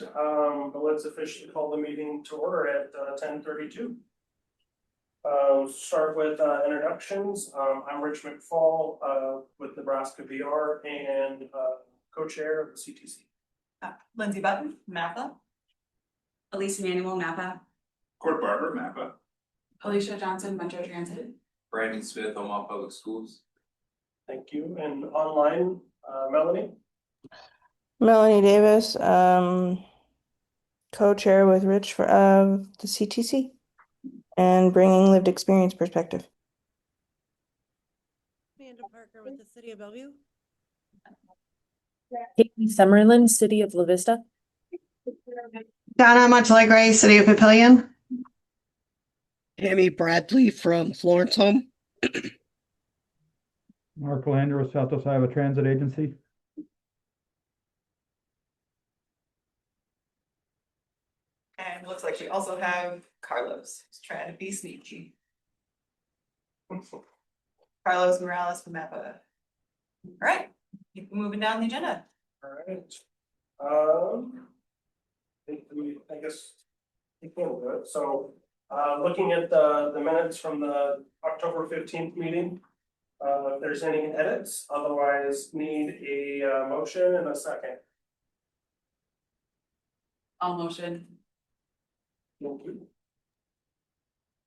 but let's officially call the meeting to order at 10:32. Start with introductions. I'm Rich McFall with Nebraska VR and co-chair of the CTC. Lindsay Button, MAPA. Elise Manuel, MAPA. Court Barber, MAPA. Alicia Johnson, Metro Transit. Brandon Smith, Omaha Public Schools. Thank you. And online, Melanie. Melanie Davis, co-chair with Rich for the CTC and bringing lived experience perspective. Amanda Parker with the City of Bellevue. Katie Summerlin, City of La Vista. Donna Montalegre, City of Papillion. Tammy Bradley from Florence Home. Mark Lander with Southwest Iowa Transit Agency. And it looks like we also have Carlos, who's trying to be sneaky. Carlos Morales from MAPA. All right, keep moving down the agenda. All right. I guess we can do it. So looking at the minutes from the October 15th meeting, if there's any edits, otherwise need a motion and a second. All motion. Thank you.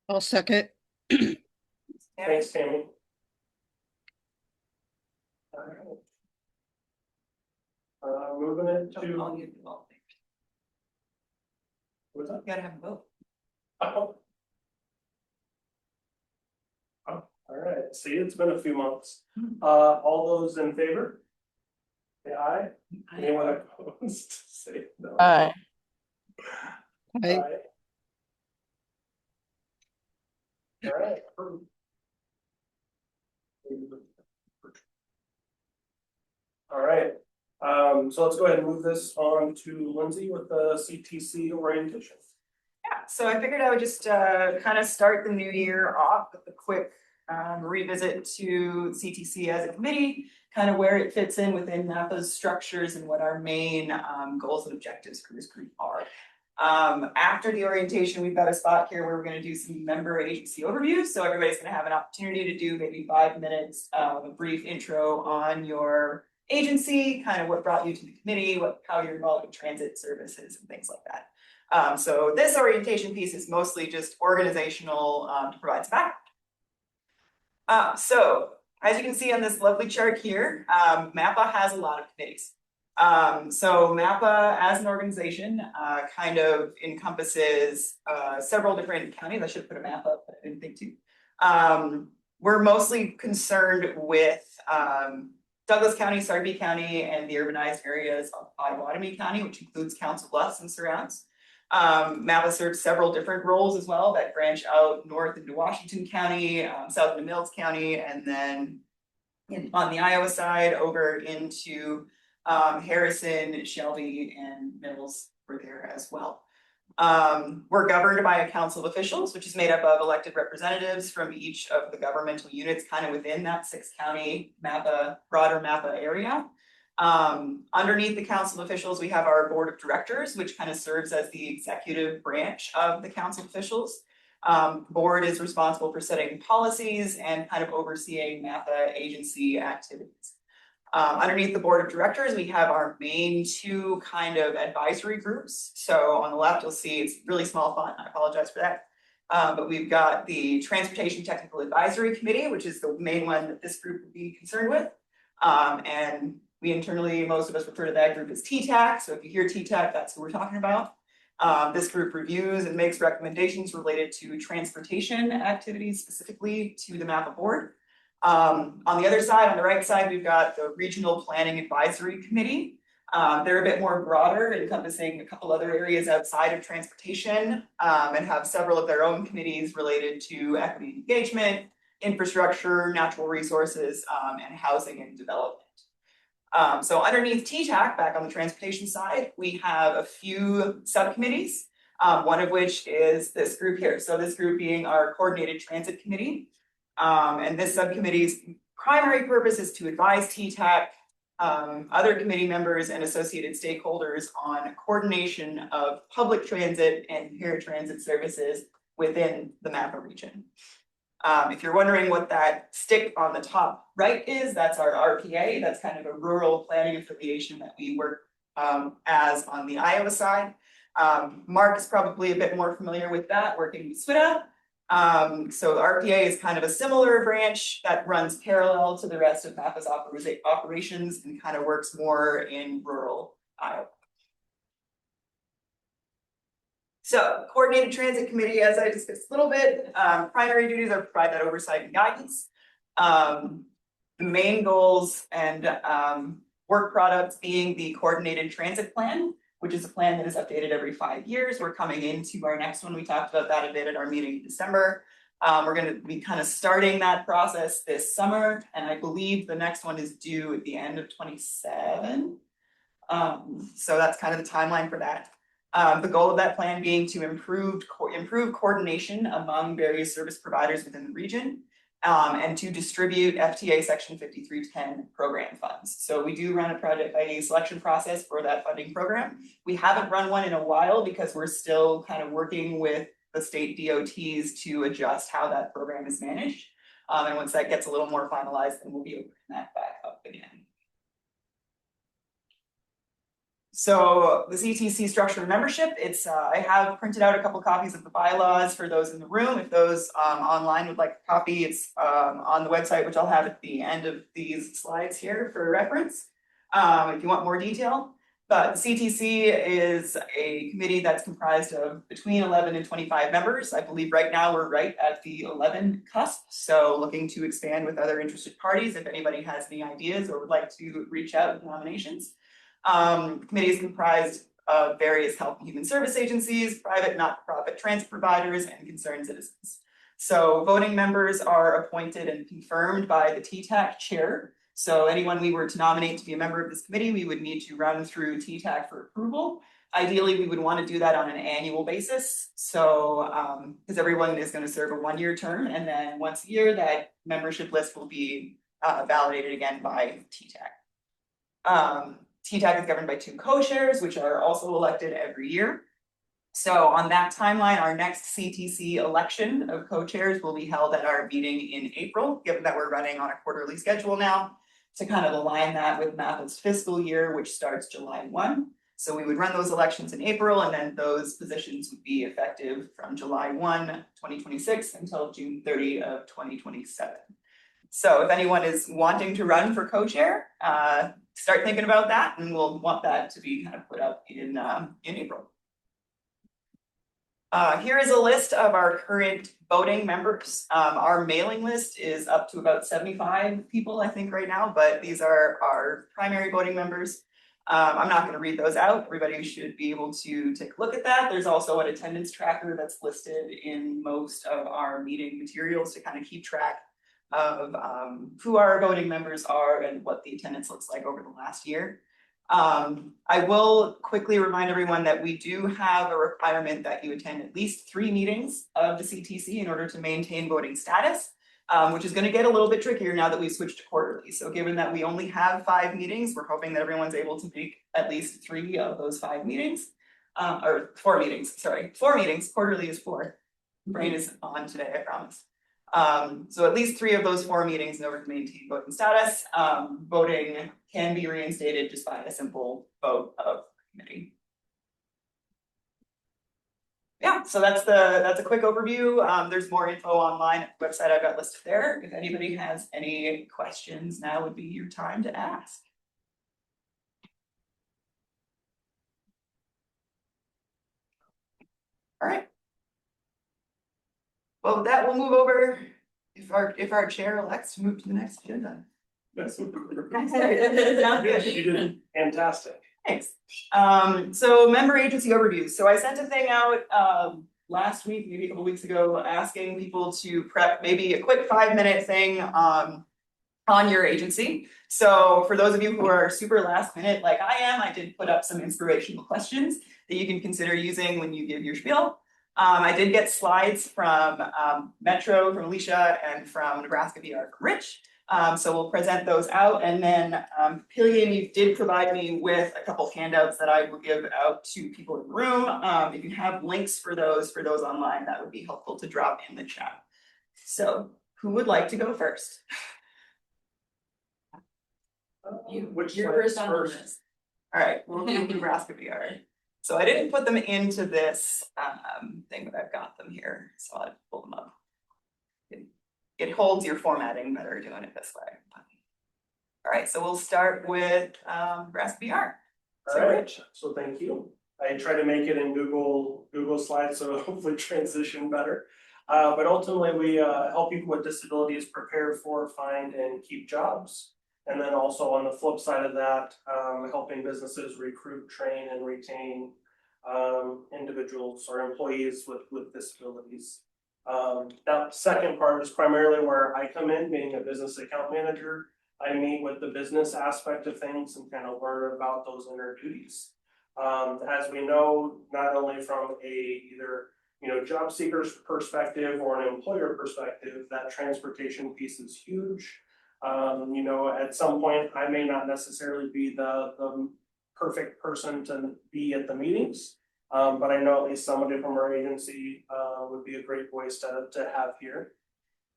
I'll second. Thanks, Tammy. All right. Moving it Don't to. call you involved. What's that? You gotta have a vote. Oh. Oh, all right. See, it's been a few months. All those in favor? Say aye. Anyone opposed? Say no. Aye. Aye. All right. All right. So let's go ahead and move this on to Lindsay with the CTC orientation. Yeah, so I figured I would just kind of start the new year off with a quick revisit to CTC as a committee, kind of where it fits in within MAPA's structures and what our main goals and objectives for this group are. After the orientation, we've got a spot here where we're going to do some member agency overviews. So everybody's going to have an opportunity to do maybe 5 minutes of a brief intro on your agency, kind of what brought you to the committee, how you're involved in transit services and things like that. So this orientation piece is mostly just organizational to provide some background. So as you can see on this lovely chart here, MAPA has a lot of committees. So MAPA as an organization kind of encompasses several different counties. I should have put a map up, but I didn't think to. We're mostly concerned with Douglas County, Sarpy County, and the urbanized areas of Potawatomi County, which includes Council Bluffs and surrounds. MAPA serves several different roles as well that branch out north into Washington County, south into Mills County, and then on the Iowa side over into Harrison, Shelby, and Mills were there as well. We're governed by a council of officials, which is made up of elected representatives from each of the governmental units kind of within that 6-county MAPA, broader MAPA area. Underneath the council of officials, we have our board of directors, which kind of serves as the executive branch of the council officials. The board is responsible for setting policies and kind of overseeing MAPA agency activities. Underneath the board of directors, we have our main 2 kind of advisory groups. So on the left, you'll see it's really small font. I apologize for that. But we've got the Transportation Technical Advisory Committee, which is the main one that this group would be concerned with. And we internally, most of us refer to that group as TTAC. So if you hear TTAC, that's who we're talking about. This group reviews and makes recommendations related to transportation activities, specifically to the MAPA board. On the other side, on the right side, we've got the Regional Planning Advisory Committee. They're a bit more broader, encompassing a couple other areas outside of transportation, and have several of their own committees related to equity engagement, infrastructure, natural resources, and housing and development. So underneath TTAC, back on the transportation side, we have a few subcommittees, one of which is this group here. So this group being our Coordinated Transit Committee. And this subcommittee's primary purpose is to advise TTAC other committee members and associated stakeholders on coordination of public transit and paratransit services within the MAPA region. If you're wondering what that stick on the top right is, that's our RPA. That's kind of a rural planning affiliation that we work as on the Iowa side. Mark is probably a bit more familiar with that, working with SWITA. So the RPA is kind of a similar branch that runs parallel to the rest of MAPA's operations and kind of works more in rural Iowa. So Coordinated Transit Committee, as I discussed a little bit, primary duties are to provide that oversight and guidance. The main goals and work products being the Coordinated Transit Plan, which is a plan that is updated every 5 years. We're coming into our next one. We talked about that a bit at our meeting in December. We're going to be kind of starting that process this summer, and I believe the next one is due at the end of 27. So that's kind of the timeline for that. The goal of that plan being to improve coordination among various service providers within the region, and to distribute FTA Section 5310 program funds. So we do run a selection process for that funding program. We haven't run one in a while because we're still kind of working with the state DOTs to adjust how that program is managed. And once that gets a little more finalized, then we'll be opening that back up again. So the CTC structure and membership, it's I have printed out a couple copies of the bylaws for those in the room. If those online would like a copy, it's on the website, which I'll have at the end of these slides here for reference. If you want more detail. But CTC is a committee that's comprised of between 11 and 25 members. I believe right now we're right at the 11 cusp. So looking to expand with other interested parties. If anybody has any ideas or would like to reach out with nominations. Committee is comprised of various health and human service agencies, private, not-for-profit transit providers, and concerned citizens. So voting members are appointed and confirmed by the TTAC chair. So anyone we were to nominate to be a member of this committee, we would need to run through TTAC for approval. Ideally, we would want to do that on an annual basis. So because everyone is going to serve a 1-year term, and then once a year, that membership list will be validated again by TTAC. TTAC is governed by 2 co-chairs, which are also elected every year. So on that timeline, our next CTC election of co-chairs will be held at our meeting in April, given that we're running on a quarterly schedule now, to kind of align that with MAPA's fiscal year, which starts July 1. So we would run those elections in April, and then those positions would be effective from July 1, 2026 until June 30 of 2027. So if anyone is wanting to run for co-chair, start thinking about that, and we'll want that to be kind of put up in April. Here is a list of our current voting members. Our mailing list is up to about 75 people, I think, right now, but these are our primary voting members. I'm not going to read those out. Everybody should be able to take a look at that. There's also an attendance tracker that's listed in most of our meeting materials to kind of keep track of who our voting members are and what the attendance looks like over the last year. I will quickly remind everyone that we do have a requirement that you attend at least 3 meetings of the CTC in order to maintain voting status, which is going to get a little bit trickier now that we've switched to quarterly. So given that we only have 5 meetings, we're hoping that everyone's able to make at least 3 of those 5 meetings, or 4 meetings, sorry, 4 meetings, quarterly is 4. Brain is on today, I promise. So at least 3 of those 4 meetings in order to maintain voting status. Voting can be reinstated just by a simple vote of the committee. Yeah, so that's a quick overview. There's more info online at the website I've got listed there. If anybody has any questions, now would be your time to ask. All right. Well, with that, we'll move over. If our chair elects to move to the next agenda. That's Sounds good. You did fantastic. Thanks. So member agency overviews. So I sent a thing out last week, maybe a couple weeks ago, asking people to prep maybe a quick 5-minute thing on your agency. So for those of you who are super last minute like I am, I did put up some inspirational questions that you can consider using when you give your spiel. I did get slides from Metro, from Alicia, and from Nebraska VR from Rich. So we'll present those out, and then Papillion, you did provide me with a couple handouts that I will give out to people in the room. If you have links for those online, that would be helpful to drop in the chat. So who would like to go first? Which You're slide's first on the list. All right, we'll do Nebraska VR. So I didn't put them into this thing, but I've got them here, so I'll pull them up. It holds your formatting better doing it this way. All right, so we'll start with Nebraska VR. All So right, Rich. so thank you. I try to make it in Google Slides, so hopefully transition better. But ultimately, we help people with disabilities prepare for, find, and keep jobs. And then also on the flip side of that, helping businesses recruit, train, and retain individuals or employees with disabilities. That second part is primarily where I come in, being a business account manager. I meet with the business aspect of things and kind of learn about those inner duties. As we know, not only from either job seekers perspective or an employer perspective, that transportation piece is huge. At some point, I may not necessarily be the perfect person to be at the meetings, but I know at least somebody from our agency would be a great voice to have here.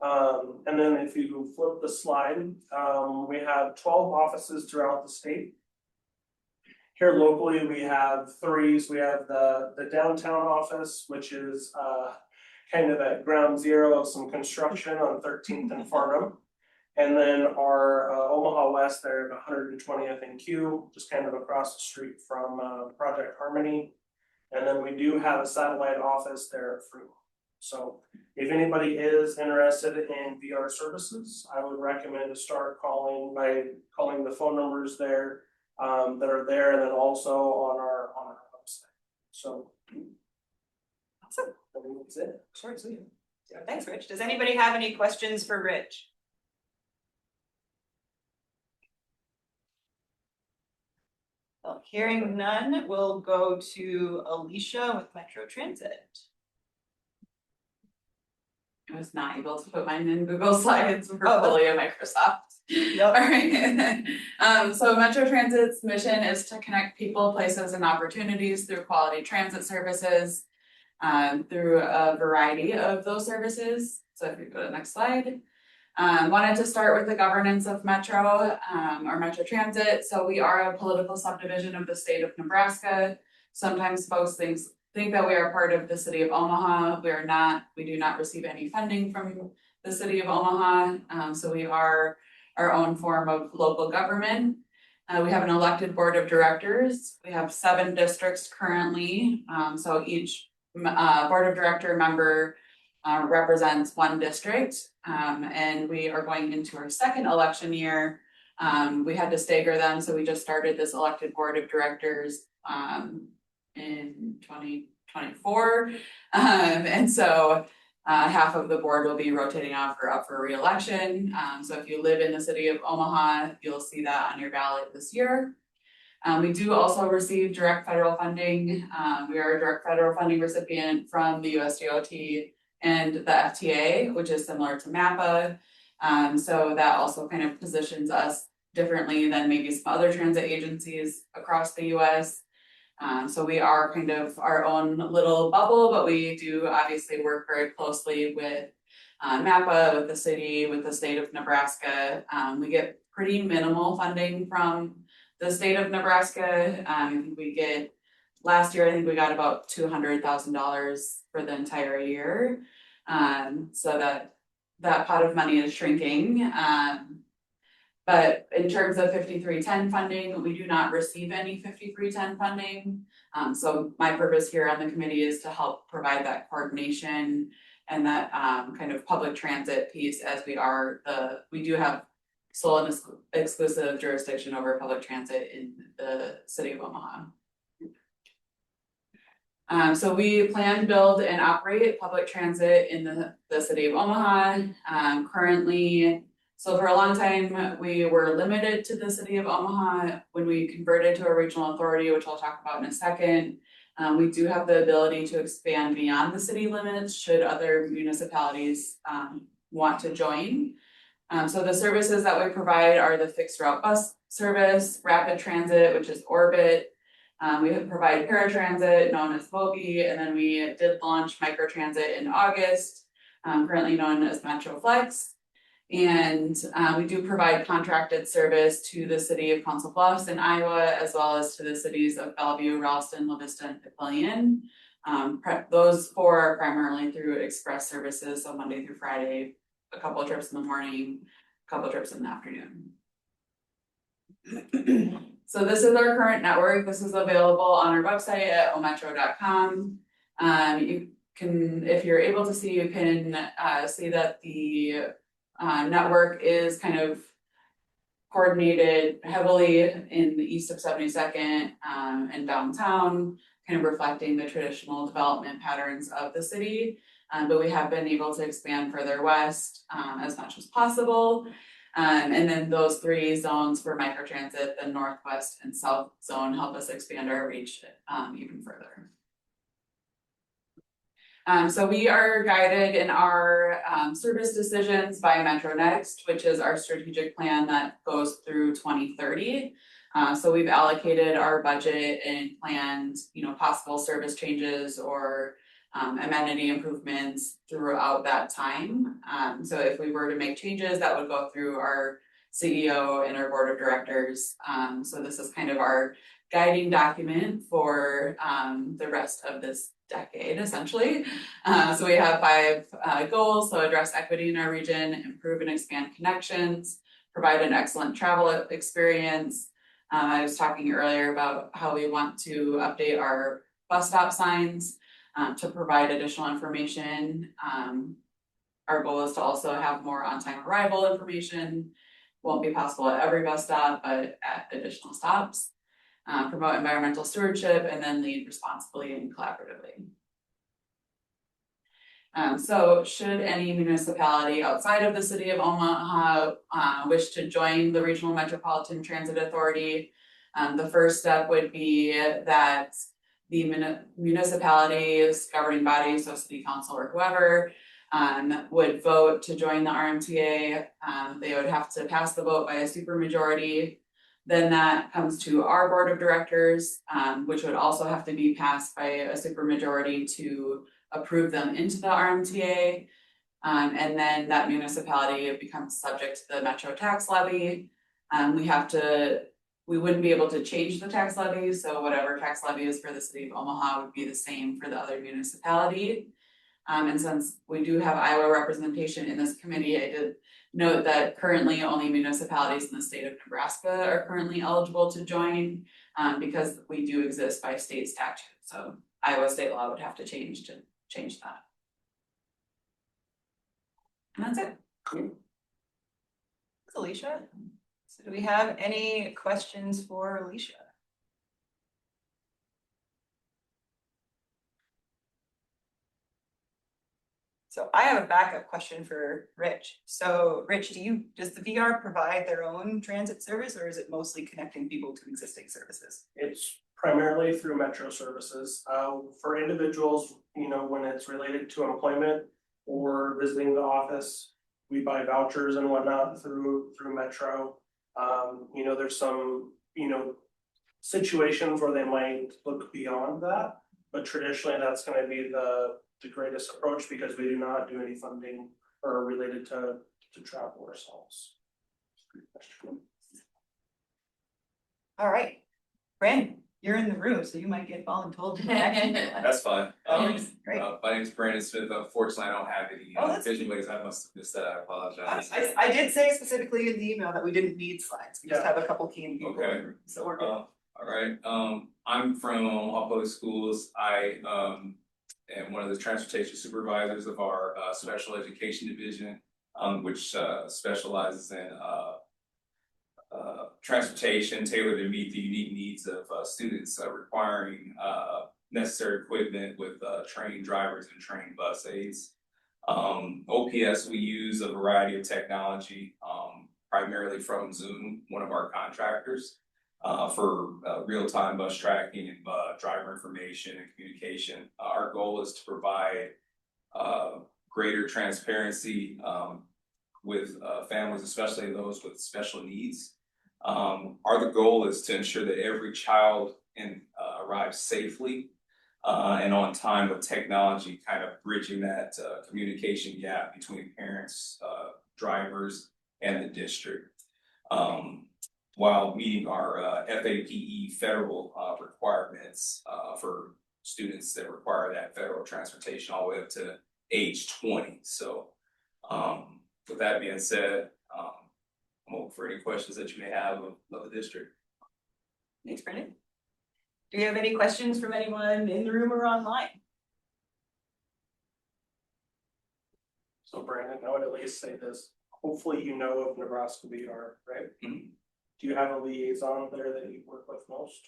And then if you flip the slide, we have 12 offices throughout the state. Here locally, we have 3. We have the downtown office, which is kind of at ground zero of some construction on 13th and Farnham. And then our Omaha West there at 120th and Q, just kind of across the street from Project Harmony. And then we do have a satellite office there at Fruit. So if anybody is interested in VR services, I would recommend to start calling the phone numbers there that are there, and then also on our website. So Awesome. I think that's it. Short, sweet. Yeah, thanks, Rich. Does anybody have any questions for Rich? Well, hearing none, we'll go to Alicia with Metro Transit. I was not able to put mine in Google Slides for Oh, fully at Microsoft. Yep. All right. So Metro Transit's mission is to connect people, places, and opportunities through quality transit services, through a variety of those services. So if you go to the next slide. Wanted to start with the governance of Metro, or Metro Transit. So we are a political subdivision of the state of Nebraska. Sometimes folks think that we are part of the city of Omaha. We are not. We do not receive any funding from the city of Omaha. So we are our own form of local government. We have an elected board of directors. We have 7 districts currently. So each board of director member represents 1 district. And we are going into our 2nd election year. We had to stagger them, so we just started this elected board of directors in 2024. And so half of the board will be rotating off or up for re-election. So if you live in the city of Omaha, you'll see that on your ballot this year. We do also receive direct federal funding. We are a direct federal funding recipient from the USDOT and the FTA, which is similar to MAPA. So that also kind of positions us differently than maybe some other transit agencies across the US. So we are kind of our own little bubble, but we do obviously work very closely with MAPA, with the city, with the state of Nebraska. We get pretty minimal funding from the state of Nebraska. Last year, I think we got about $200,000 for the entire year. So that pot of money is shrinking. But in terms of 5310 funding, we do not receive any 5310 funding. So my purpose here on the committee is to help provide that coordination and that kind of public transit piece, as we do have sole and exclusive jurisdiction over public transit in the city of Omaha. So we plan, build, and operate public transit in the city of Omaha. Currently, so for a long time, we were limited to the city of Omaha. When we converted to a regional authority, which I'll talk about in a second, we do have the ability to expand beyond the city limits should other municipalities want to join. So the services that we provide are the fixed route bus service, rapid transit, which is Orbit. We provide paratransit, known as Vogi, and then we did launch microtransit in August, currently known as MetroFlex. And we do provide contracted service to the city of Council Bluffs in Iowa, as well as to the cities of Bellevue, Ralston, La Vista, and Papillion. Those four are primarily through express services, so Monday through Friday, a couple of trips in the morning, a couple of trips in the afternoon. So this is our current network. This is available on our website at ometro.com. You can, if you're able to see, you can see that the network is kind of coordinated heavily in the east of 72nd and downtown, kind of reflecting the traditional development patterns of the city. But we have been able to expand further west as much as possible. And then those three zones for microtransit, the northwest and south zone, help us expand our reach even further. So we are guided in our service decisions by Metro Next, which is our strategic plan that goes through 2030. So we've allocated our budget and planned, possible service changes or amenity improvements throughout that time. So if we were to make changes, that would go through our CEO and our board of directors. So this is kind of our guiding document for the rest of this decade, essentially. So we have 5 goals. So address equity in our region, improve and expand connections, provide an excellent travel experience. I was talking earlier about how we want to update our bus stop signs to provide additional information. Our goal is to also have more on-time arrival information. Won't be possible at every bus stop, but at additional stops. Promote environmental stewardship, and then lead responsibly and collaboratively. So should any municipality outside of the city of Omaha wish to join the Regional Metropolitan Transit Authority, the first step would be that the municipality's governing body, so city council or whoever, would vote to join the RMTA. They would have to pass the vote by a supermajority. Then that comes to our board of directors, which would also have to be passed by a supermajority to approve them into the RMTA. And then that municipality becomes subject to the metro tax levy. We wouldn't be able to change the tax levy, so whatever tax levy is for the city of Omaha would be the same for the other municipality. And since we do have Iowa representation in this committee, I did note that currently only municipalities in the state of Nebraska are currently eligible to join because we do exist by state statute. So Iowa state law would have to change that. And that's it. Thanks, Alicia. So do we have any questions for Alicia? So I have a backup question for Rich. So Rich, does the VR provide their own transit service, or is it mostly connecting people to existing services? It's primarily through metro services. For individuals, when it's related to employment or visiting the office, we buy vouchers and whatnot through metro. There's some, situations where they might look beyond that, but traditionally that's going to be the greatest approach because we do not do any funding or related to travel ourselves. All right, Brandon, you're in the room, so you might get voluntold. That's fine. Great. My name is Brandon Smith. Unfortunately, I don't have any that's vision ways. I must have missed that. I apologize. I did say specifically in the email that we didn't need slides. We just have a couple key people. Okay. So we're good. All right. I'm from Omaha Public Schools. I am one of the transportation supervisors of our special education division, which specializes in transportation tailored to meet the unique needs of students requiring necessary equipment with trained drivers and trained bus aides. OPS, we use a variety of technology, primarily from Zoom, one of our contractors, for real-time bus tracking and driver information and communication. Our goal is to provide greater transparency, with families, especially those with special needs. The goal is to ensure that every child arrives safely and on time, with technology kind of bridging that communication gap between parents, drivers, and the district. While meeting our FAPE federal requirements for students that require that federal transportation all the way up to age 20. So with that being said, I'm open for any questions that you may have of the district. Thanks, Brendan. Do you have any questions from anyone in the room or online? So Brandon, I would at least say this, hopefully you know of Nebraska VR, right? Mhm. Do you have a liaison there that you work with most?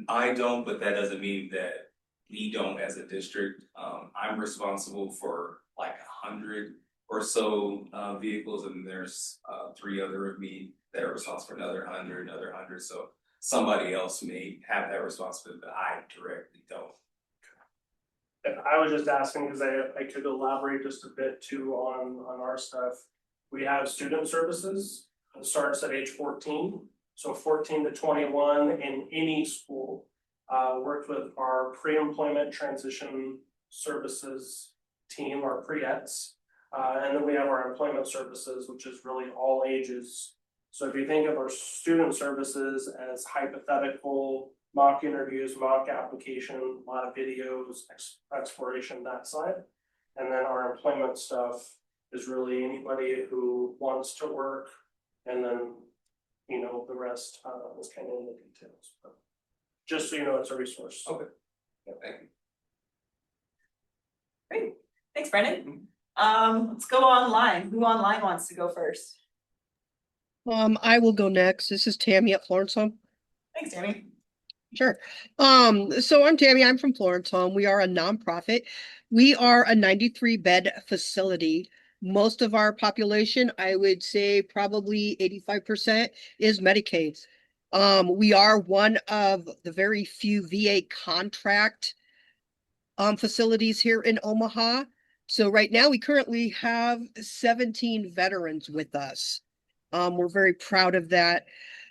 I don't, but that doesn't mean that we don't as a district. I'm responsible for like 100 or so vehicles, and there's 3 other of me that are responsible for another 100. So somebody else may have that responsibility, but I directly don't. And I was just asking because I could elaborate just a bit too on our stuff. We have student services, it starts at age 14, so 14 to 21 in any school. Worked with our pre-employment transition services team, our pre-ETs. And then we have our employment services, which is really all ages. So if you think of our student services as hypothetical, mock interviews, mock application, a lot of videos, exploration, that side. And then our employment stuff is really anybody who wants to work, and then, you know, the rest is kind of in the details. But just so you know, it's a resource. Okay. Yeah, thank you. Great, thanks, Brendan. Let's go online. Who online wants to go first? I will go next. This is Tammy at Florence Home. Thanks, Tammy. Sure. So I'm Tammy. I'm from Florence Home. We are a nonprofit. We are a 93-bed facility. Most of our population, I would say probably 85%, is Medicaid. We are one of the very few VA contract facilities here in Omaha. So right now we currently have 17 veterans with us. We're very proud of that.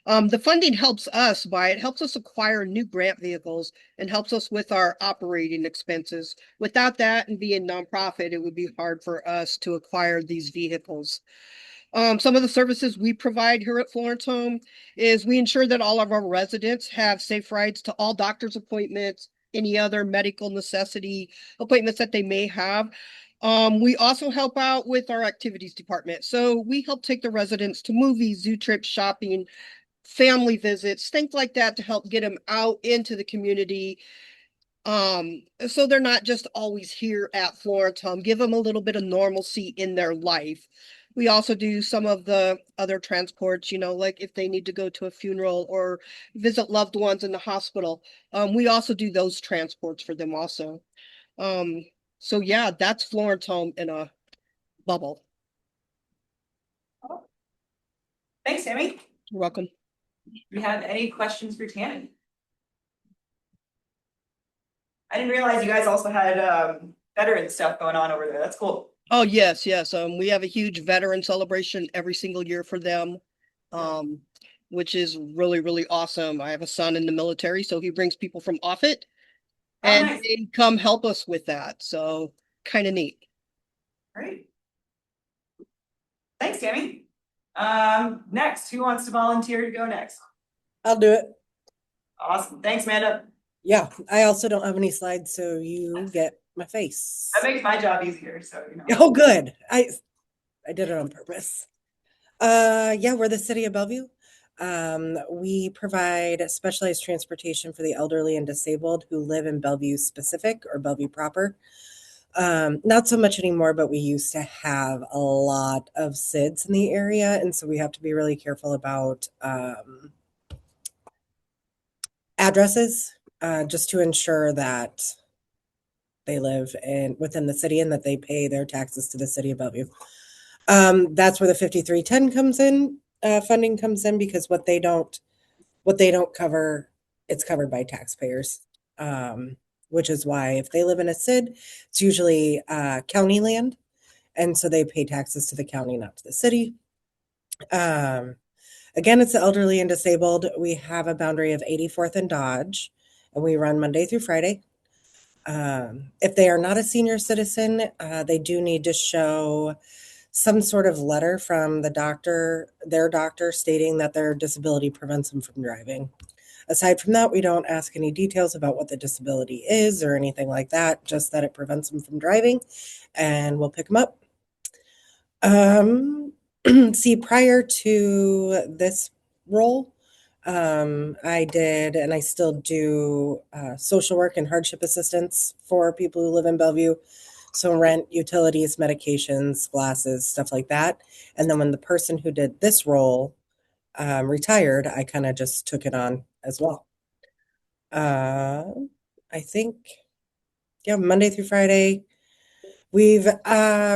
The funding helps us acquire new grant vehicles and helps us with our operating expenses. Without that and being nonprofit, it would be hard for us to acquire these vehicles. Some of the services we provide here at Florence Home is we ensure that all of our residents have safe rides to all doctor's appointments, any other medical necessity appointments that they may have. We also help out with our activities department. So we help take the residents to movies, zoo trips, shopping, family visits, things like that, to help get them out into the community. So they're not just always here at Florence Home, give them a little bit of normalcy in their life. We also do some of the other transports, you know, like if they need to go to a funeral or visit loved ones in the hospital. We also do those transports for them also. So yeah, that's Florence Home in a bubble. Thanks, Tammy. You're welcome. Do you have any questions for Tammy? I didn't realize you guys also had veteran stuff going on over there. That's cool. Oh, yes, yes. We have a huge veteran celebration every single year for them. Which is really, really awesome. I have a son in the military, so he brings people from off it. Oh, And nice. they come help us with that. So kind of neat. Great. Thanks, Tammy. Next, who wants to volunteer to go next? I'll do it. Awesome. Thanks, Amanda. Yeah, I also don't have any slides, so you get my face. That makes my job easier, so you know. Oh, good. I did it on purpose. Yeah, we're the city of Bellevue. We provide specialized transportation for the elderly and disabled who live in Bellevue specific or Bellevue proper. Not so much anymore, but we used to have a lot of SIDS in the area, and so we have to be really careful about addresses, just to ensure that they live within the city and that they pay their taxes to the city of Bellevue. That's where the 5310 comes in, funding comes in, because what they don't cover, it's covered by taxpayers. Which is why if they live in a SID, it's usually county land, And so they pay taxes to the county, not to the city. Again, it's the elderly and disabled. We have a boundary of 84th and Dodge, and we run Monday through Friday. If they are not a senior citizen, they do need to show some sort of letter from the doctor, their doctor, stating that their disability prevents them from driving. Aside from that, we don't ask any details about what the disability is or anything like that, just that it prevents them from driving, and we'll pick them up. See, prior to this role, I did, and I still do, social work and hardship assistance for people who live in Bellevue. So rent, utilities, medications, glasses, stuff like that. And then when the person who did this role retired, I kind of just took it on as well. I think, yeah, Monday through Friday. We've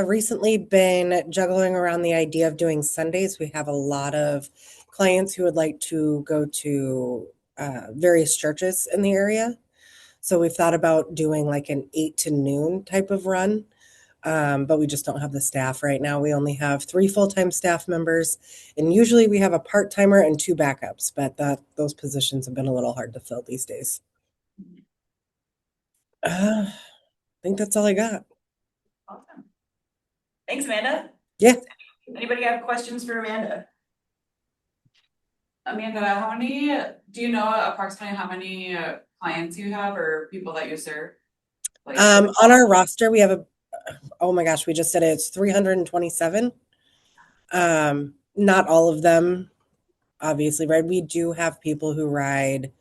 recently been juggling around the idea of doing Sundays. We have a lot of clients who would like to go to various churches in the area. So we've thought about doing like an 8 to noon type of run, but we just don't have the staff right now. We only have 3 full-time staff members, and usually we have a part-timer and 2 backups, but those positions have been a little hard to fill these days. I think that's all I got. Awesome. Thanks, Amanda. Yeah. Anybody have questions for Amanda? Amanda, do you know approximately how many clients you have or people that you serve? Like, On our roster, we have oh my gosh, we just said it's 327. Not all of them, obviously, right? We do have people who ride,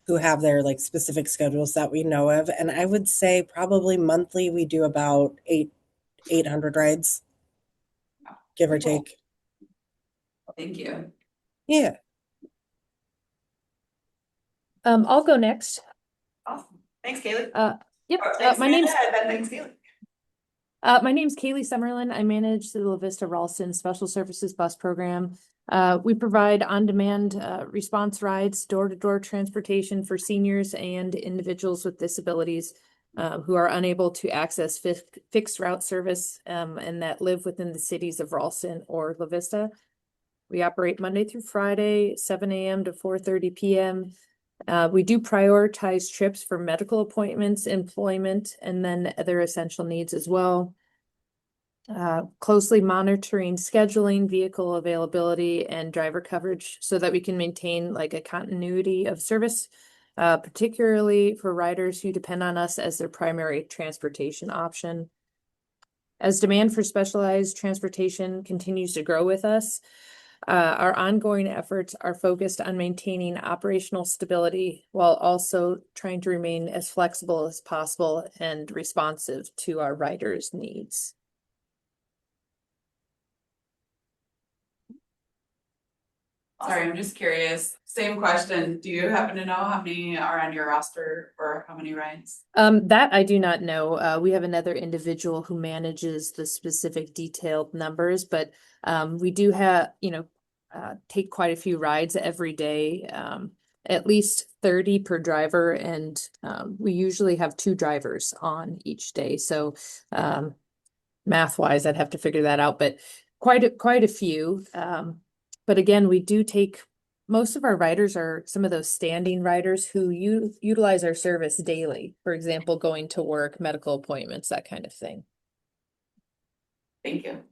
who have their like specific schedules that we know of. And I would say probably monthly, we do about 800 rides, give or take. thank you. Yeah. I'll go next. Awesome. Thanks, Kaylee. Yep. Thanks, My name's Amanda, and then thanks, Kaylee. My name's Kaylee Summerlin. I manage the La Vista Ralston Special Services Bus Program. We provide on-demand response rides, door-to-door transportation for seniors and individuals with disabilities who are unable to access fixed route service and that live within the cities of Ralston or La Vista. We operate Monday through Friday, 7 a.m. to 4:30 p.m. We do prioritize trips for medical appointments, employment, and then other essential needs as well. Closely monitoring scheduling, vehicle availability, and driver coverage so that we can maintain like a continuity of service, particularly for riders who depend on us as their primary transportation option. As demand for specialized transportation continues to grow with us, our ongoing efforts are focused on maintaining operational stability while also trying to remain as flexible as possible and responsive to our riders' needs. Sorry, I'm just curious. Same question. Do you happen to know how many are on your roster or how many rides? That I do not know. We have another individual who manages the specific detailed numbers, but we do have, take quite a few rides every day, at least 30 per driver, and we usually have 2 drivers on each day. So math-wise, I'd have to figure that out, but quite a few. But again, we do take most of our riders are some of those standing riders who utilize our service daily. For example, going to work, medical appointments, that kind of thing. Thank you.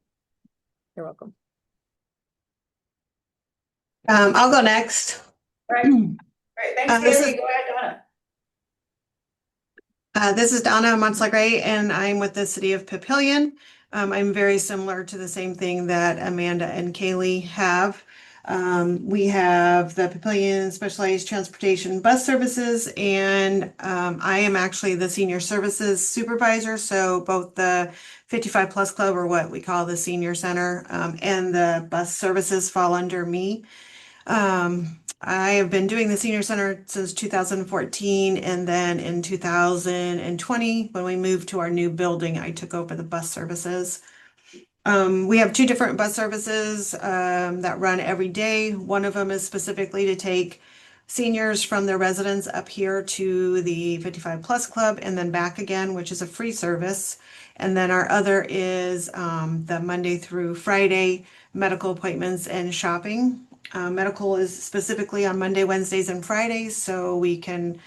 You're welcome. I'll go next. All right. Thanks, Kaylee. Go ahead, Donna. This is Donna Montslagray, and I'm with the City of Papillion. I'm very similar to the same thing that Amanda and Kaylee have. We have the Papillion Specialized Transportation Bus Services, and I am actually the Senior Services Supervisor. So both the 55 Plus Club, or what we call the Senior Center, and the bus services fall under me. I have been doing the Senior Center since 2014, and then in 2020, when we moved to our new building, I took over the bus services. We have 2 different bus services that run every day. One of them is specifically to take seniors from their residence up here to the 55 Plus Club and then back again, which is a free service. And then our other is the Monday through Friday medical appointments and shopping. Medical is specifically on Monday, Wednesdays, and Fridays, so we can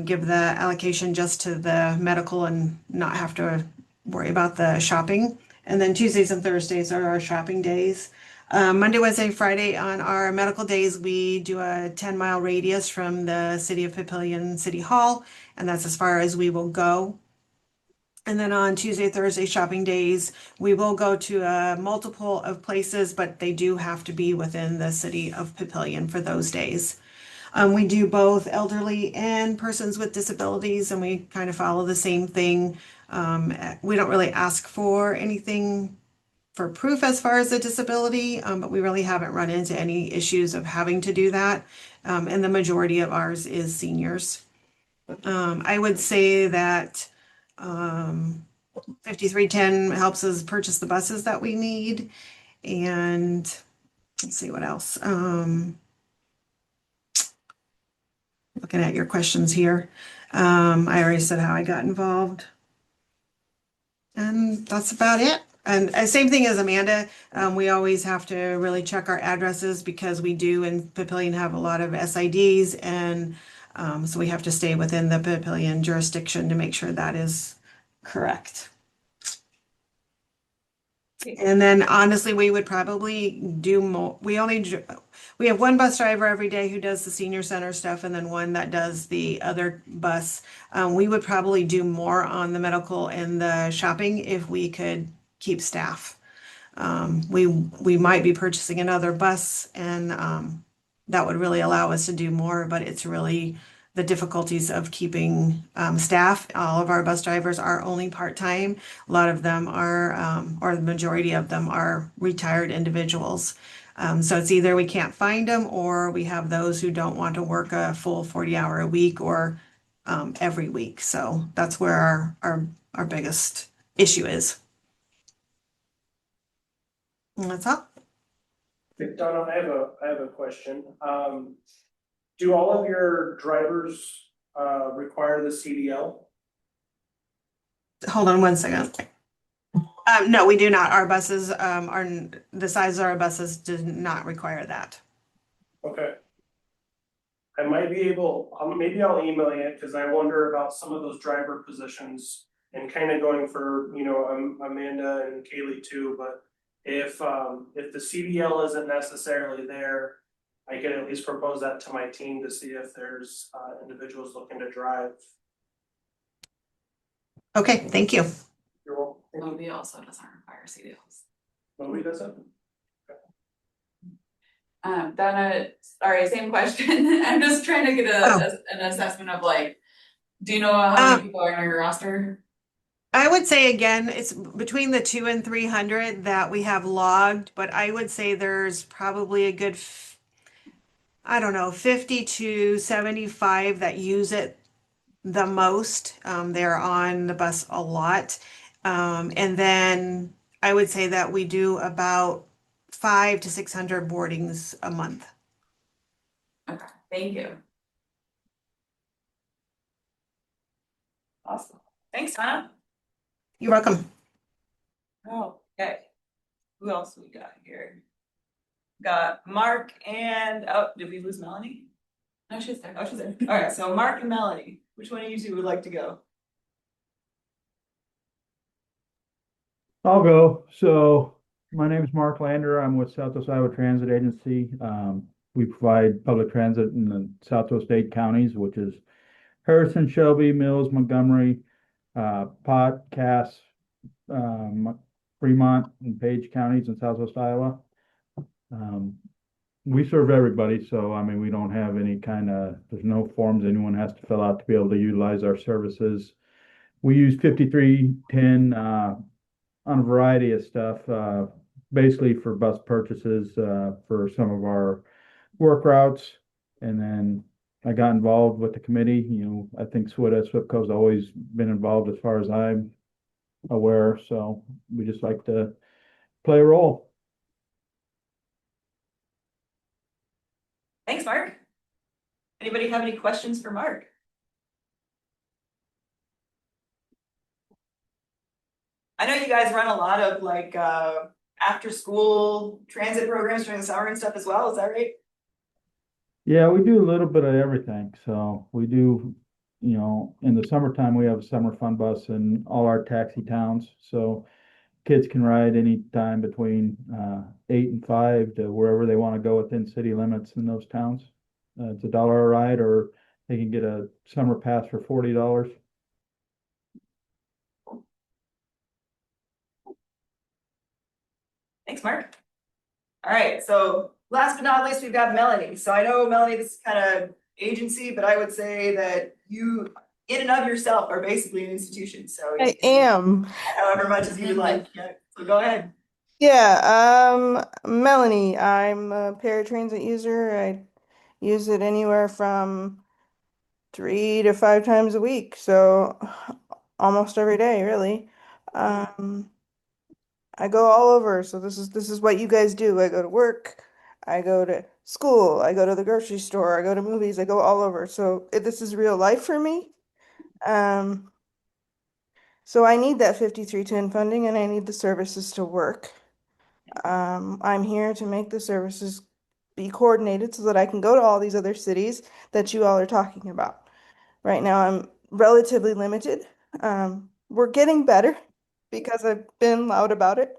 give the allocation just to the medical and not have to worry about the shopping. And then Tuesdays and Thursdays are our shopping days. Monday, Wednesday, Friday on our medical days, we do a 10-mile radius from the city of Papillion City Hall, and that's as far as we will go. And then on Tuesday, Thursday shopping days, we will go to a multiple of places, but they do have to be within the city of Papillion for those days. We do both elderly and persons with disabilities, and we kind of follow the same thing. We don't really ask for anything for proof as far as a disability, but we really haven't run into any issues of having to do that. And the majority of ours is seniors. I would say that 5310 helps us purchase the buses that we need. And let's see what else. Looking at your questions here. I already said how I got involved. And that's about it. And same thing as Amanda, we always have to really check our addresses because we do in Papillion have a lot of SIDs, and so we have to stay within the Papillion jurisdiction to make sure that is correct. And then honestly, we would probably do more. We have one bus driver every day who does the senior center stuff, and then one that does the other bus. We would probably do more on the medical and the shopping if we could keep staff. We might be purchasing another bus, and that would really allow us to do more, but it's really the difficulties of keeping staff. All of our bus drivers are only part-time. A lot of them are, or the majority of them are retired individuals. So it's either we can't find them or we have those who don't want to work a full 40-hour a week or every week. So that's where our biggest issue is. And that's all. Donna, I have a question. Do all of your drivers require the CDL? Hold on one second. No, we do not. Our buses are the size of our buses do not require that. Okay. I might be able, maybe I'll email you because I wonder about some of those driver positions and kind of going for, you know, Amanda and Kaylee too, but if the CDL isn't necessarily there, I can at least propose that to my team to see if there's individuals looking to drive. Okay, thank you. You're welcome. Thank you. OB also doesn't require CDLs. Nobody does it? Donna, sorry, same question. I'm just trying to get an assessment of like, do you know how many people are on your roster? I would say again, it's between the 200 and 300 that we have logged, but I would say there's probably a good, I don't know, 50 to 75 that use it the most. They're on the bus a lot. And then I would say that we do about 500 to 600 boardings a month. Okay, thank you. Awesome. Thanks, Donna. You're welcome. Oh, okay. Who else we got here? Got Mark and, oh, did we lose Melanie? No, she's there. Oh, she's there. All right, so Mark and Melanie, which one of you two would like to go? I'll go. So my name is Mark Lander. I'm with Southwest Iowa Transit Agency. We provide public transit in the Southwest 8 counties, which is Harrison, Shelby, Mills, Montgomery, Pot, Cass, Fremont, and Page counties in Southwest Iowa. We serve everybody, so I mean, we don't have any there's no forms anyone has to fill out to be able to utilize our services. We use 5310 on a variety of stuff, basically for bus purchases, for some of our work routes. And then I got involved with the committee. You know, I think SWIPCO's always been involved as far as I'm aware. So we just like to play a role. Thanks, Mark. Anybody have any questions for Mark? I know you guys run a lot of like after school transit programs during the summer and stuff as well, is that right? Yeah, we do a little bit of everything. So we do, in the summertime, we have a summer fun bus in all our taxi towns. So kids can ride anytime between 8 and 5 to wherever they want to go within city limits in those towns. It's $1 a ride, or they can get a summer pass for $40. Thanks, Mark. All right, so last but not least, we've got Melanie. So I know, Melanie, this is kind of agency, but I would say that you, in and of yourself, are basically an institution. So you I can am. however much as you would like. Yeah, so go ahead. Yeah, Melanie, I'm a paratransit user. I use it anywhere from 3 to 5 times a week, so almost every day, really. I go all over, so this is what you guys do. I go to work, I go to school, I go to the grocery store, I go to movies, I go all over. So this is real life for me. Um, so I need that 5310 funding and I need the services to work. I'm here to make the services be coordinated so that I can go to all these other cities that you all are talking about. Right now, I'm relatively limited. We're getting better because I've been loud about it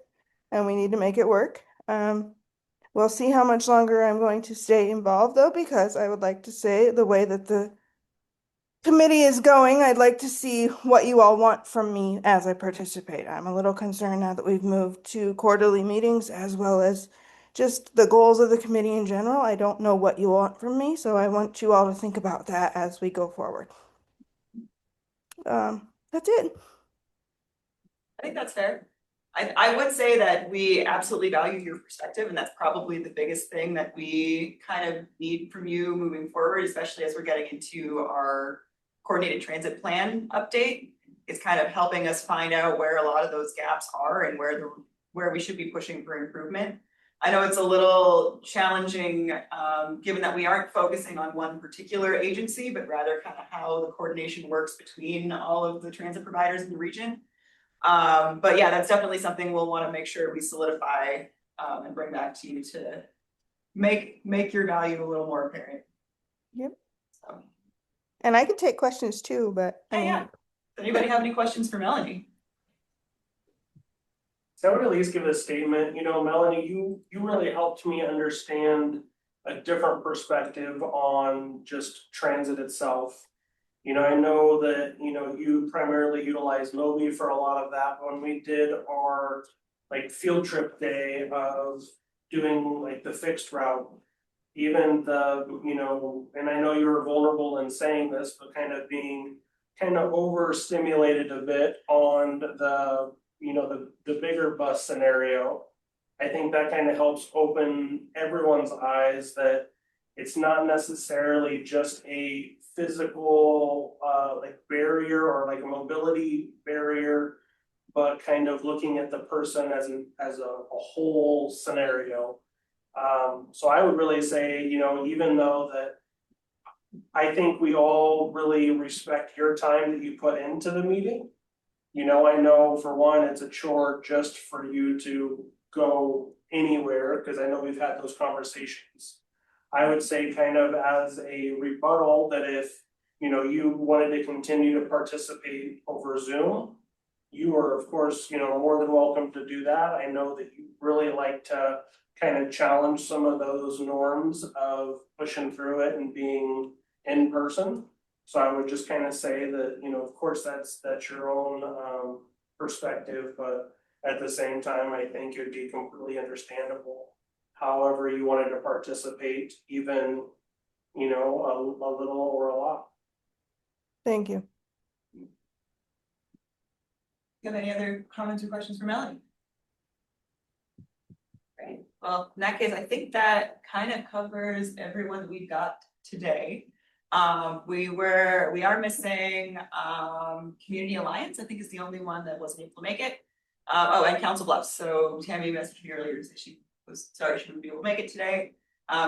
and we need to make it work. We'll see how much longer I'm going to stay involved though, because I would like to say the way that the committee is going, I'd like to see what you all want from me as I participate. I'm a little concerned now that we've moved to quarterly meetings as well as just the goals of the committee in general. I don't know what you want from me, so I want you all to think about that as we go forward. That's it. I think that's fair. I would say that we absolutely value your perspective, and that's probably the biggest thing that we kind of need from you moving forward, especially as we're getting into our coordinated transit plan update. It's kind of helping us find out where a lot of those gaps are and where we should be pushing for improvement. I know it's a little challenging, given that we aren't focusing on one particular agency, but rather kind of how the coordination works between all of the transit providers in the region. But yeah, that's definitely something we'll want to make sure we solidify and bring back to you to make your value a little more apparent. Yep. So, And I can take questions too, but I mean, yeah. Does anybody have any questions for Melanie? So I would at least give a statement, Melanie, you really helped me understand a different perspective on just transit itself. I know that, you primarily utilize Moby for a lot of that. When we did our like field trip day of doing like the fixed route, even and I know you were vulnerable in saying this, but kind of being kind of overstimulated a bit on the bigger bus scenario. I think that kind of helps open everyone's eyes that it's not necessarily just a physical like barrier or like a mobility barrier, but kind of looking at the person as a whole scenario. So I would really say, even though that I think we all really respect your time that you put into the meeting. I know for one, it's a chore just for you to go anywhere, because I know we've had those conversations. I would say kind of as a rebuttal that if, you wanted to continue to participate over Zoom, you are of course, more than welcome to do that. I know that you really like to kind of challenge some of those norms of pushing through it and being in person. So I would just kind of say that, of course, that's your own perspective, but at the same time, I think it would be completely understandable. However you wanted to participate, even, a little or a lot. thank you. You have any other comments or questions for Melanie? Great. Well, in that case, I think that kind of covers everyone that we've got today. We are missing Community Alliance, I think is the only one that wasn't able to make it. And Council Bluffs. So Tammy messaged me earlier to say she was sorry she wouldn't be able to make it today.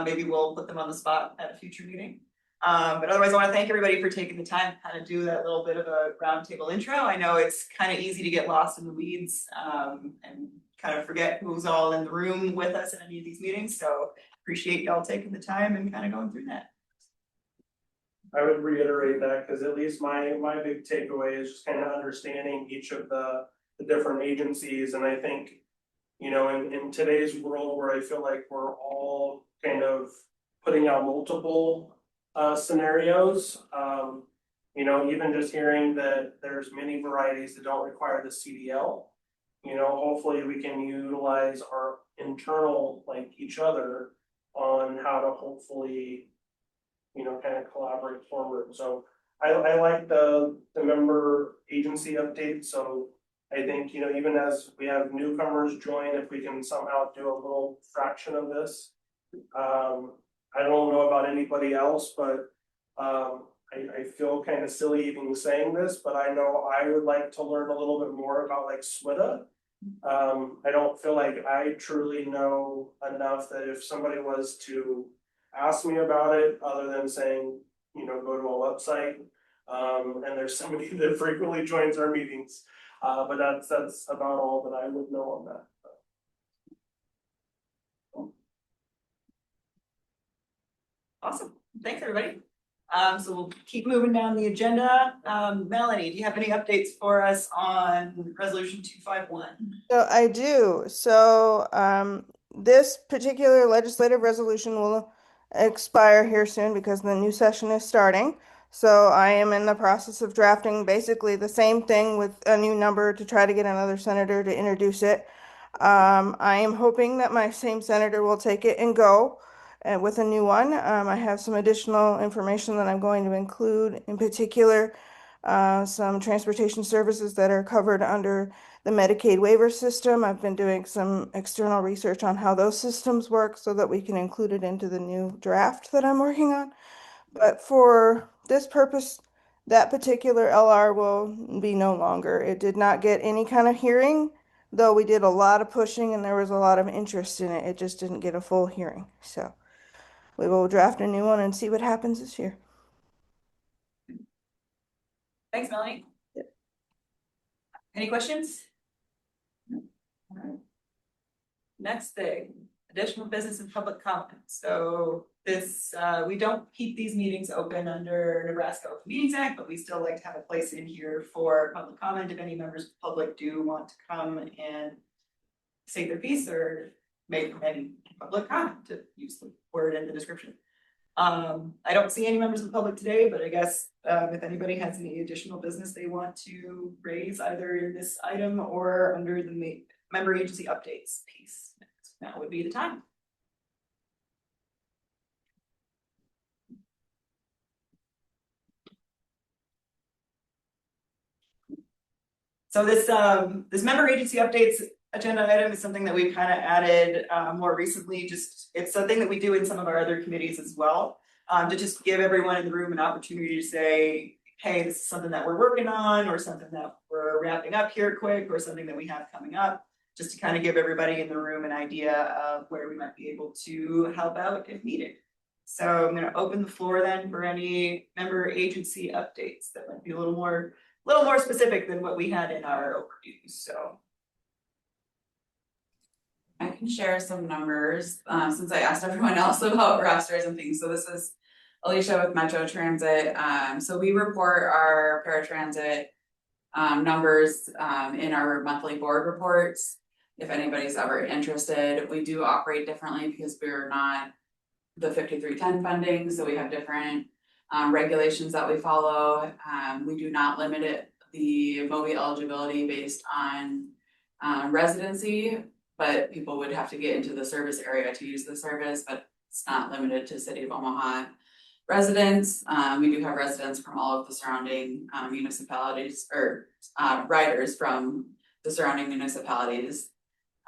Maybe we'll put them on the spot at a future meeting. But otherwise, I want to thank everybody for taking the time to kind of do that little bit of a roundtable intro. I know it's kind of easy to get lost in the weeds, and kind of forget who's all in the room with us in any of these meetings. So appreciate y'all taking the time and kind of going through that. I would reiterate that, because at least my big takeaway is just kind of understanding each of the different agencies, and I think, you know, in today's world where I feel like we're all kind of putting out multiple scenarios, you know, even just hearing that there's many varieties that don't require the CDL, you know, hopefully we can utilize our internal, like each other, on how to hopefully, you know, kind of collaborate forward. So I like the member agency update, so I think, you know, even as we have newcomers join, if we can somehow do a little fraction of this. I don't know about anybody else, but I feel kind of silly even saying this, but I know I would like to learn a little bit more about like SWITA. I don't feel like I truly know enough that if somebody was to ask me about it, other than saying, you know, go to a website, and there's somebody that frequently joins our meetings. But that's about all that I would know on that. Awesome. Thanks, everybody. So we'll keep moving down the agenda. Melanie, do you have any updates for us on resolution 251? So I do. So this particular legislative resolution will expire here soon because the new session is starting. So I am in the process of drafting basically the same thing with a new number to try to get another senator to introduce it. I am hoping that my same senator will take it and go with a new one. I have some additional information that I'm going to include, in particular, some transportation services that are covered under the Medicaid waiver system. I've been doing some external research on how those systems work so that we can include it into the new draft that I'm working on. But for this purpose, that particular LR will be no longer. It did not get any kind of hearing, though we did a lot of pushing and there was a lot of interest in it. It just didn't get a full hearing. So we will draft a new one and see what happens this year. Thanks, Melanie. Any questions? All right. Next thing, additional business and public comment. So this, we don't keep these meetings open under Nebraska Open Meetings Act, but we still like to have a place in here for public comment if any members of the public do want to come and say their piece or make any public comment, to use the word in the description. I don't see any members of the public today, but I guess if anybody has any additional business they want to raise either in this item or under the member agency updates piece, that would be the time. So this member agency updates agenda item is something that we've kind of added more recently. Just it's something that we do in some of our other committees as well, to just give everyone in the room an opportunity to say, hey, this is something that we're working on, or something that we're wrapping up here quick, or something that we have coming up, just to kind of give everybody in the room an idea of where we might be able to help out if needed. So I'm going to open the floor then for any member agency updates that might be a little more specific than what we had in our overview. So I can share some numbers, since I asked everyone else about rosters and things. So this is Alicia with Metro Transit. So we report our paratransit numbers in our monthly board reports. If anybody's ever interested, we do operate differently because we're not the 5310 funding, so we have different regulations that we follow. We do not limit the MOBI eligibility based on residency, but people would have to get into the service area to use the service, but it's not limited to City of Omaha residents. We do have residents from all of the surrounding municipalities, or riders from the surrounding municipalities.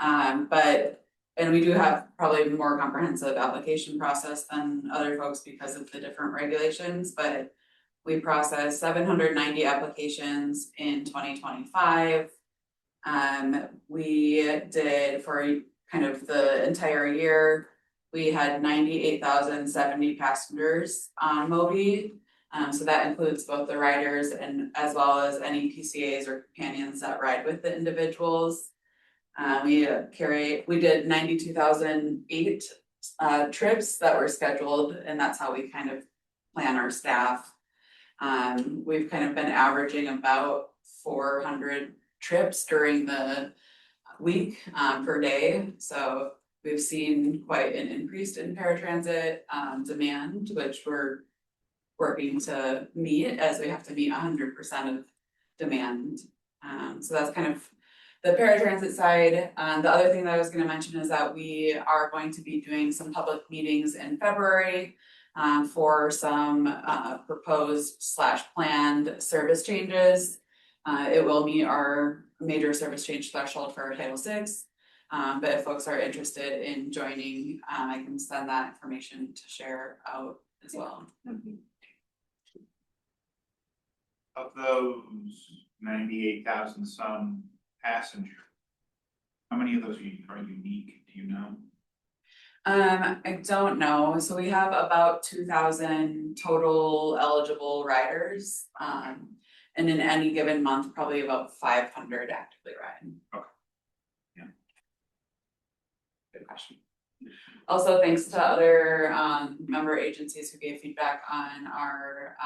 And we do have probably a more comprehensive application process than other folks because of the different regulations, but we processed 790 applications in 2025. We did, for kind of the entire year, we had 98,070 passengers on Moby. So that includes both the riders and as well as any PCAs or companions that ride with the individuals. We did 92,008 trips that were scheduled, and that's how we kind of plan our staff. We've kind of been averaging about 400 trips during the week per day. So we've seen quite an increase in paratransit demand, which we're working to meet as we have to meet 100% of demand. So that's kind of the paratransit side. The other thing that I was going to mention is that we are going to be doing some public meetings in February for some proposed / planned service changes. It will meet our major service change threshold for Title VI. But if folks are interested in joining, I can send that information to share out as well. Of those 98,000 some passengers, how many of those are unique, do you know? I don't know. So we have about 2,000 total eligible riders. And in any given month, probably about 500 actively ride. Okay. Yeah. Good question. Also, thanks to other member agencies who gave feedback on our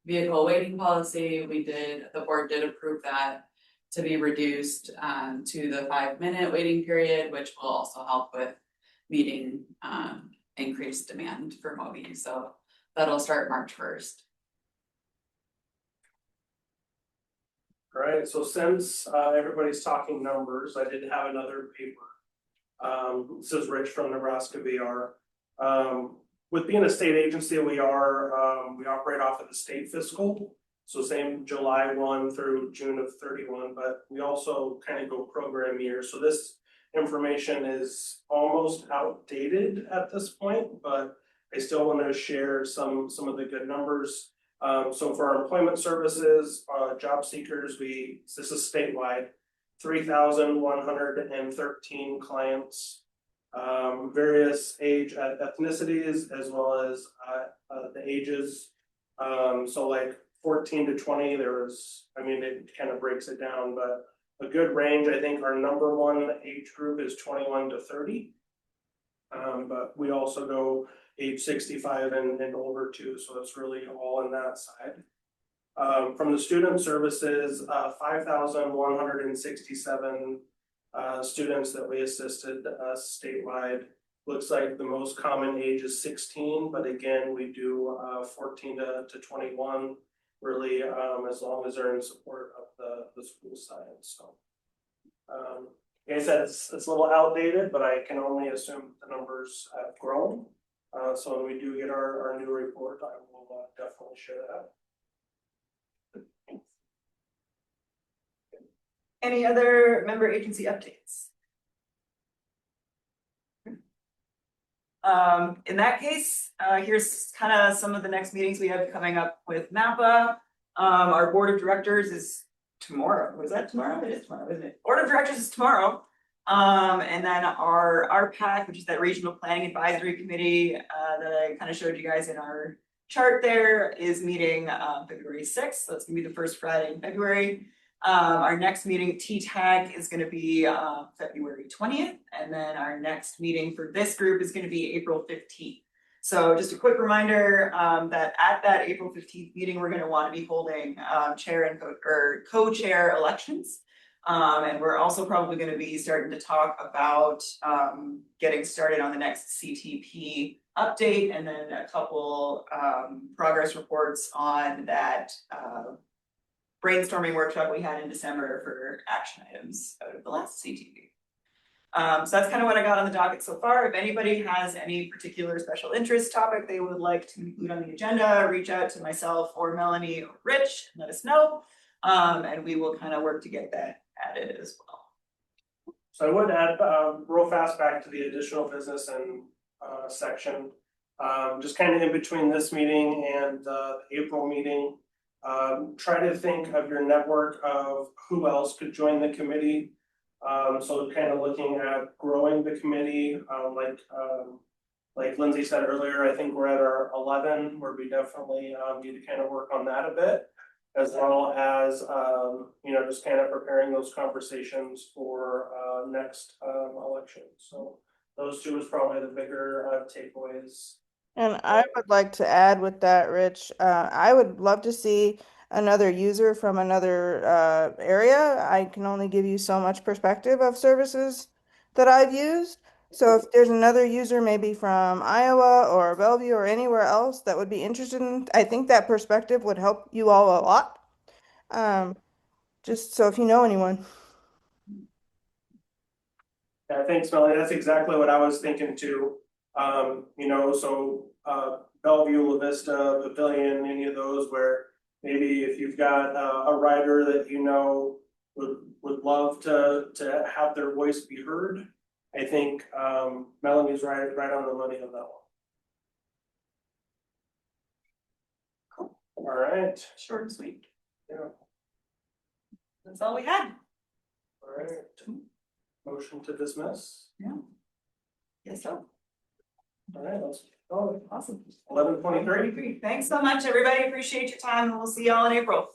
vehicle waiting policy. The board did approve that to be reduced to the 5-minute waiting period, which will also help with meeting increased demand for Moby. So that'll start March 1st. All right, so since everybody's talking numbers, I did have another paper. This is Rich from Nebraska VR. With being a state agency, we operate off of the state fiscal. So same July 1 through June of 31, but we also kind of go program year. So this information is almost outdated at this point, but I still want to share some of the good numbers. So for our employment services, job seekers, this is statewide, 3,113 clients, various age ethnicities, as well as the ages. So like 14 to 20, it kind of breaks it down, but a good range. I think our number one age group is 21 to 30. But we also go age 65 and older too, so it's really all in that side. From the student services, 5,167 students that we assisted statewide. Looks like the most common age is 16, but again, we do 14 to 21, really, as long as they're in support of the school side. So, like I said, it's a little outdated, but I can only assume the numbers have grown. So when we do get our new report, I will definitely share that. Any other member agency updates? In that case, here's kind of some of the next meetings we have coming up with MAPA. Our board of directors is tomorrow. Was that tomorrow? It is tomorrow, isn't it? Board of directors is tomorrow. And then our RPAC, which is that Regional Planning Advisory Committee that I kind of showed you guys in our chart there, is meeting February 6th. So it's gonna be the first Friday in February. Our next meeting, TTAG, is going to be February 20th, and then our next meeting for this group is going to be April 15th. So just a quick reminder that at that April 15th meeting, we're going to want to be holding chair and co-chair elections. And we're also probably going to be starting to talk about getting started on the next CTP update, and then a couple progress reports on that brainstorming workshop we had in December for action items out of the last CTP. So that's kind of what I got on the docket so far. If anybody has any particular special interest topic they would like to include on the agenda, reach out to myself or Melanie or Rich and let us know. And we will kind of work to get that added as well. So I would add real fast back to the additional business and section. Just kind of in between this meeting and the April meeting. Try to think of your network of who else could join the committee. So kind of looking at growing the committee, like Lindsay said earlier, I think we're at our 11, where we definitely need to kind of work on that a bit. As well as, just kind of preparing those conversations for next election. So those two is probably the bigger takeaways. And I would like to add with that, Rich, I would love to see another user from another area. I can only give you so much perspective of services that I've used. So if there's another user maybe from Iowa or Bellevue or anywhere else that would be interested in, I think that perspective would help you all a lot. Just so if you know anyone. Yeah, thanks, Melanie. That's exactly what I was thinking too. Bellevue, La Vista, Pavilion, any of those where maybe if you've got a rider that would love to have their voice be heard. I think Melanie's right on the money on that one. All right. Short and sweet. Yeah. That's all we had. All right. Motion to dismiss. Yes, so. All right, let's go. Awesome. 11:23. Thanks so much, everybody. Appreciate your time, and we'll see y'all in April.